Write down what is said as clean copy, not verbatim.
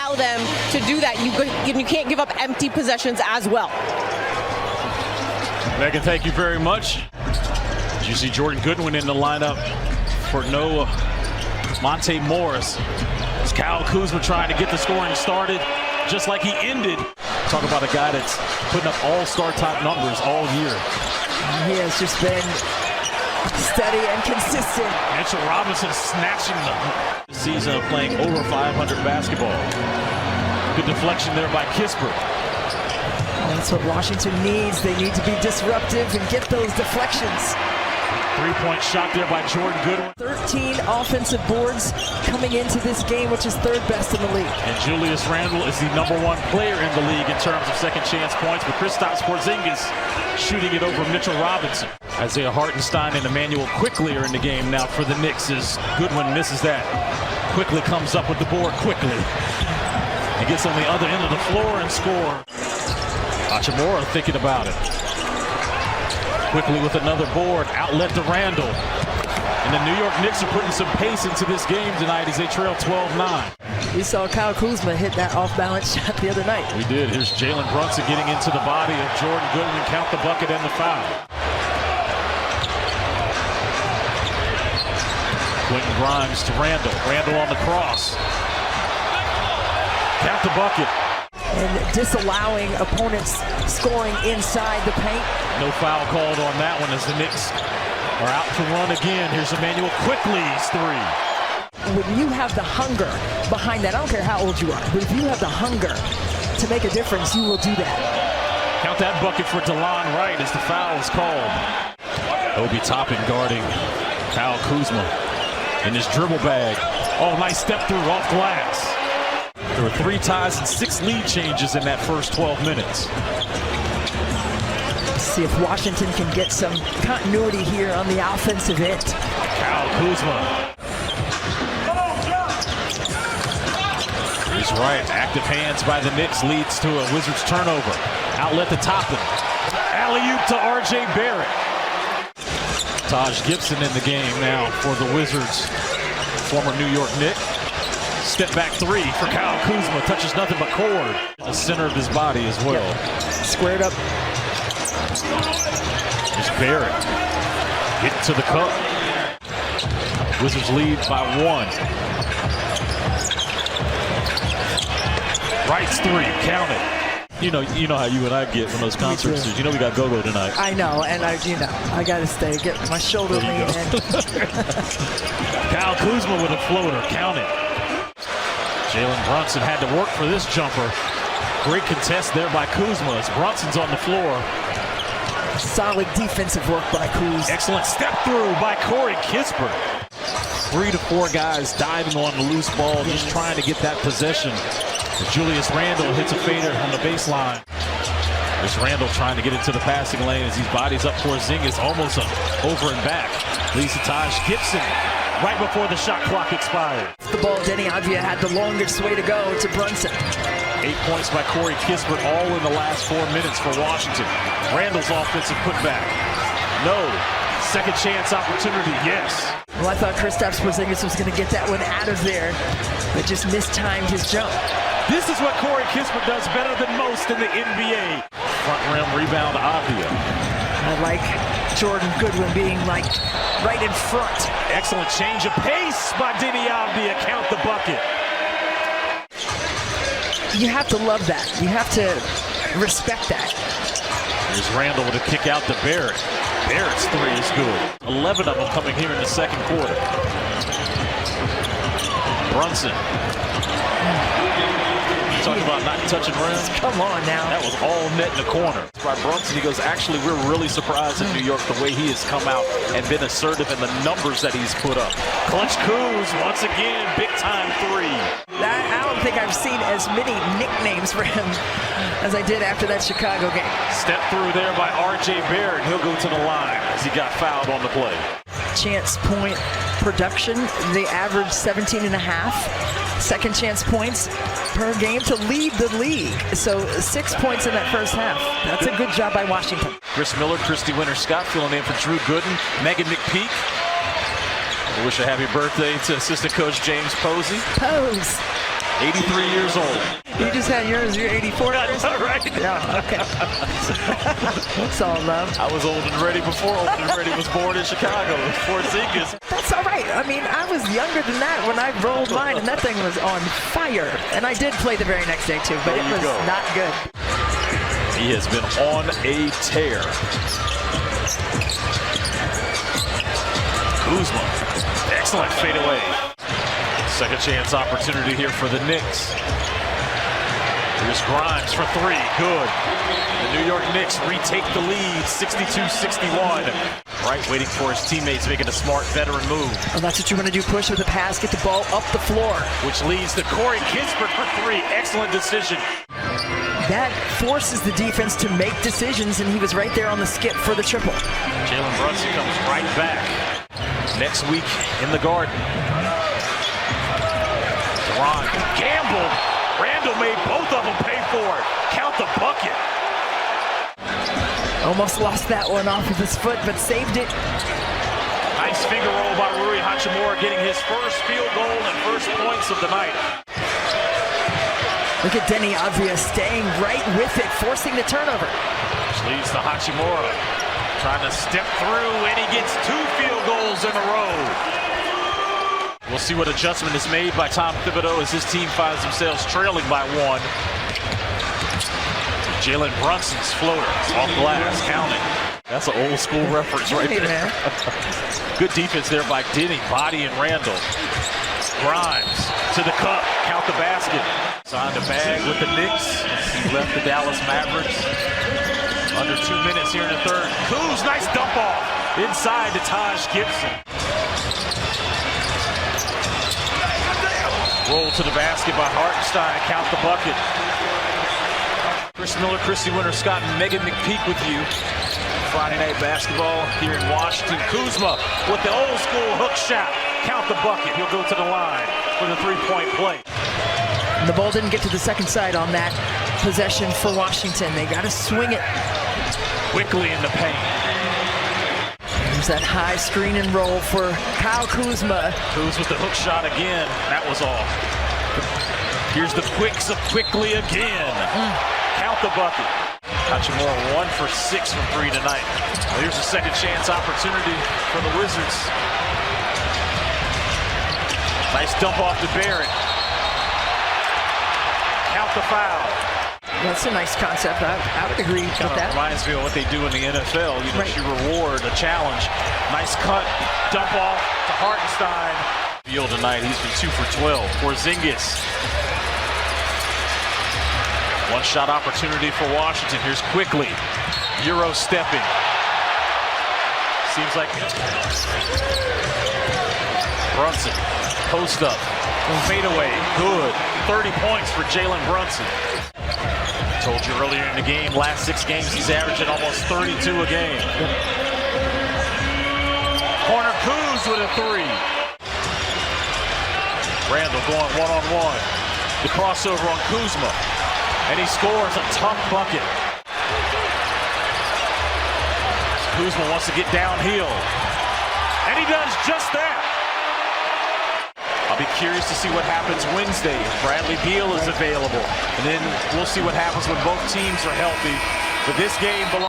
allow them to do that. You can't give up empty possessions as well. Megan, thank you very much. Did you see Jordan Goodwin in the lineup for no Monte Morris? As Kyle Kuzma trying to get the scoring started, just like he ended. Talk about a guy that's putting up all-star type numbers all year. He has just been steady and consistent. Mitchell Robinson snatching the season of playing over 500 basketball. Good deflection there by Kispert. That's what Washington needs. They need to be disruptive and get those deflections. Three-point shot there by Jordan Goodwin. 13 offensive boards coming into this game, which is third best in the league. And Julius Randle is the #1 player in the league in terms of second chance points, but Kristaps Porzingis shooting it over Mitchell Robinson. Isaiah Hartenstein and Emmanuel Quickley are in the game now for the Knicks as Goodwin misses that. Quickley comes up with the board quickly. He gets on the other end of the floor and score. Hachimura thinking about it. Quickly with another board, outlet to Randle. And the New York Knicks are putting some pace into this game tonight as they trail 12-9. We saw Kyle Kuzma hit that off-balance shot the other night. We did. Here's Jalen Brunson getting into the body of Jordan Goodwin. Count the bucket and the foul. Quentin Grimes to Randle. Randle on the cross. Count the bucket. And disallowing opponents scoring inside the paint. No foul called on that one as the Knicks are out to run again. Here's Emmanuel Quickley's three. When you have the hunger behind that, I don't care how old you are, but if you have the hunger to make a difference, you will do that. Count that bucket for DeLon Wright as the foul is called. Obi Toppin guarding Kyle Kuzma in his dribble bag. Oh, nice step through off glass. There were 3 ties and 6 lead changes in that first 12 minutes. See if Washington can get some continuity here on the offensive end. Kyle Kuzma. He's right. Active hands by the Knicks leads to a Wizards turnover. Outlet to Toppin. Alley-oop to R.J. Barrett. Taj Gibson in the game now for the Wizards. Former New York Knick. Step back three for Kyle Kuzma. Touches nothing but cord. The center of his body as well. Yep. Squared up. There's Barrett. Getting to the cup. Wizards lead by 1. Wright's three. Count it. You know how you and I get from those concerts. You know we got go-go tonight. I know, and I got to stay. Get my shoulder lean in. Kyle Kuzma with a floater. Count it. Jalen Brunson had to work for this jumper. Great contest there by Kuzma as Brunson's on the floor. Solid defensive work by Kuz. Excellent step through by Corey Kispert. 3 to 4 guys diving on the loose ball, just trying to get that possession. Julius Randle hits a fader on the baseline. There's Randle trying to get into the passing lane as he bodies up Porzingis, almost over and back. Leads to Taj Gibson right before the shot clock expired. The ball, Denny Avdia had the longest way to go to Brunson. 8 points by Corey Kispert, all in the last 4 minutes for Washington. Randle's offensive putback. No. Second chance opportunity, yes. Well, I thought Kristaps Porzingis was going to get that one out of there, but just mistimed his jump. This is what Corey Kispert does better than most in the NBA. Front rim rebound, Avdia. I like Jordan Goodwin being like right in front. Excellent change of pace by Denny Avdia. Count the bucket. You have to love that. You have to respect that. Here's Randle with a kick out to Barrett. Barrett's three is good. 11 of them coming here in the second quarter. Brunson. Talking about not touching rims. Come on now. That was all net in the corner. By Brunson, he goes, actually, we're really surprised in New York the way he has come out and been assertive in the numbers that he's put up. Clutch Kuz, once again, big-time three. I don't think I've seen as many nicknames for him as I did after that Chicago game. Step through there by R.J. Barrett. He'll go to the line as he got fouled on the play. Chance point production, they averaged 17.5 second chance points per game to lead the league. So 6 points in that first half. That's a good job by Washington. Chris Miller, Christy Winter-Scott filling in for Drew Gooden, Megan McPeak. I wish a happy birthday to assistant coach James Posey. Pose. 83 years old. You just had yours. You're 84. Right? Yeah, okay. That's all love. I was old and ready before Old and Ready was born in Chicago. Porzingis. That's all right. I mean, I was younger than that when I rolled mine, and that thing was on fire. And I did play the very next day, too, but it was not good. He has been on a tear. Kuzma. Excellent fadeaway. Second chance opportunity here for the Knicks. Here's Grimes for three. Good. The New York Knicks retake the lead, 62-61. Right, waiting for his teammates, making a smart veteran move. Well, that's what you want to do, push with the pass, get the ball up the floor. Which leads to Corey Kispert for three. Excellent decision. That forces the defense to make decisions, and he was right there on the skip for the triple. Jalen Brunson comes right back next week in the Garden. Ron gambled. Randall made both of them pay for it. Count the bucket. Almost lost that one off of his foot, but saved it. Nice finger roll by Rui Hachimura, getting his first field goal and first points of the night. Look at Denny Avdia staying right with it, forcing the turnover. Which leads to Hachimura trying to step through, and he gets 2 field goals in a row. We'll see what adjustment is made by Tom Thibodeau as his team finds themselves trailing by 1. Jalen Brunson's floater off glass, counting. That's an old school reference right there. Good defense there by Denny, Body, and Randall. Grimes to the cup, count the basket. Signed a bag with the Knicks. He left the Dallas Mavericks. Under 2 minutes here in the third. Kuz, nice dump off. Inside to Taj Gibson. Roll to the basket by Hartenstein. Count the bucket. Chris Miller, Christy Winter, Scott, and Megan McPeak with you. Friday Night Basketball here in Washington. Kuzma with the old school hook shot. Count the bucket. He'll go to the line for the 3-point play. And the ball didn't get to the second side on that possession for Washington. They got to swing it. Quickly in the paint. There's that high screen and roll for Kyle Kuzma. Kuz with the hook shot again. That was all. Here's the quicks of quickly again. Count the bucket. Hachimura 1 for 6 from 3 tonight. Well, here's a second chance opportunity for the Wizards. Nice dump off to Barrett. Count the foul. That's a nice concept. I would agree with that. Reminds me of what they do in the NFL. You know, you reward a challenge. Nice cut, dump off to Hartenstein. Field tonight, he's been 2 for 12. Porzingis. One shot opportunity for Washington. Here's quickly. Euro stepping. Seems like Brunson. Post up. Fadeaway. Good. 30 points for Jalen Brunson. Told you earlier in the game, last 6 games, he's averaging almost 32 a game. Corner Kuz with a 3. Randall going one-on-one. The crossover on Kuzma. And he scores a tough bucket. Kuzma wants to get downhill. And he does just that. I'll be curious to see what happens Wednesday. Bradley Beal is available. And then we'll see what happens when both teams are healthy. But this game belongs